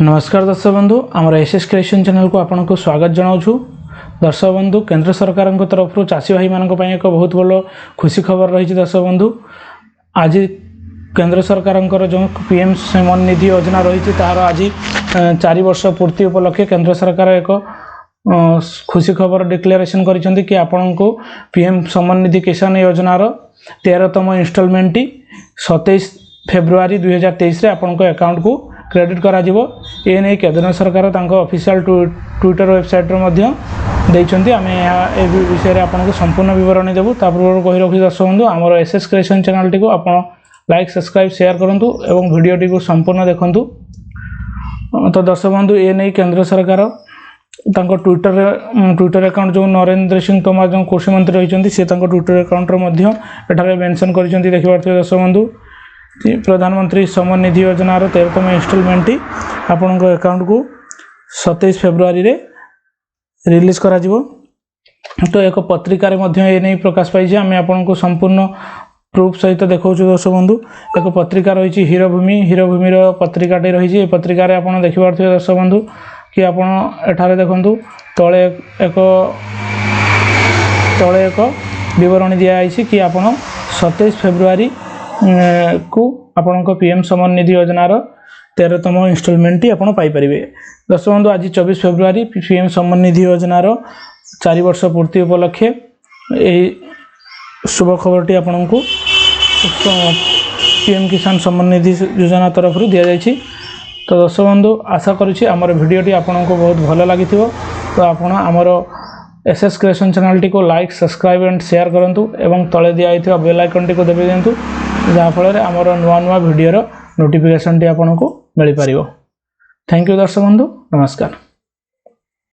नमस्कार दर्शक बंधु आमर एसएस क्रिएशन चैनल को आपन को स्वागत जनाऊँ। दर्शक बंधु केंद्र सरकार तरफ चाषी भाई मान एक बहुत बड़ खुशी खबर रही। दर्शक बंधु आज केंद्र सरकार जो पीएम सम्मान निधि योजना रही तार आज 4 वर्ष पूर्ति उपलक्षे केंद्र सरकार एक खुशी खबर डिक्लेरेशन करिसेंती कि आपण को पीएम सम्मान निधि किसान योजनार 13तम इंस्टॉलमेंट 27 फेब्रुआरी 2023 आपण को अकाउंट को क्रेडिट करा जिवो। ए नै केंद्र सरकार तांको ऑफिशियल ट्विटर वेबसाइट रो मध्य दैछंती। आमे ए विषय रे आपन को संपूर्ण विवरण देबु। ता पूर्व कहि रखि दर्शक बंधु हमर एसएस क्रिएशन चैनल टी को आपण लाइक सब्सक्राइब शेयर करंतु एवं वीडियो टी को संपूर्ण देखंतु। तो दर्शक बंधु ए नै केंद्र सरकार तांको ट्विटर अकाउंट जो नरेंद्र सिंह तोमर जो कृषि मंत्री रहिचंती से तांको ट्विटर अकाउंट रो मध्य एठारे मेंशन करिसंती। देखि पारथि दर्शक बंधु प्रधानमंत्री सम्मान निधि योजनार 13तम इंस्टॉलमेंट आपण अकाउंट को 27 फेब्रुआरी रे रिलीज करा जिवो। तो एक पत्रिका रे मध्य ए नै प्रकाश पाई आम आपण को संपूर्ण प्रूफ सहित देखौ दर्शक बंधु। एक पत्रिका रही हीरोभूमि पत्रिकाटे रही। पत्रिका रे आपण देखि पारथि दर्शक बंधु कि आपण एठारे देखंतु तळे एक विवरण दिया आइछि कि आपण 27 फेब्रुआरी को आपण पीएम सम्मान निधि योजनार 13तम इंस्टॉलमेंट आपण पाई परिबे। दर्शक बंधु आज 24 फेब्रुआरी पीएम सम्मान निधि योजनार 4 वर्ष पूर्ति उपलक्षे एही शुभ खबरटी आपण को पीएम किसान सम्मान निधि योजना तरफ दिया जायछि। तो दर्शक बंधु आशा करुछि हमर वीडियोटी आपण को बहुत भल लागिथिबो। तो आपण हमर एसएस क्रिएशन चैनल टी को लाइक सब्सक्राइब एंड शेयर करंतु एवं तळे दिया आइथिबा बेल आइकन टी को दबे दियंतु जहाँ फल आमर नुआ वीडियो नोटिफिकेशन टी आपण को मिल पारिबो। थैंक यू दर्शक बंधु, नमस्कार।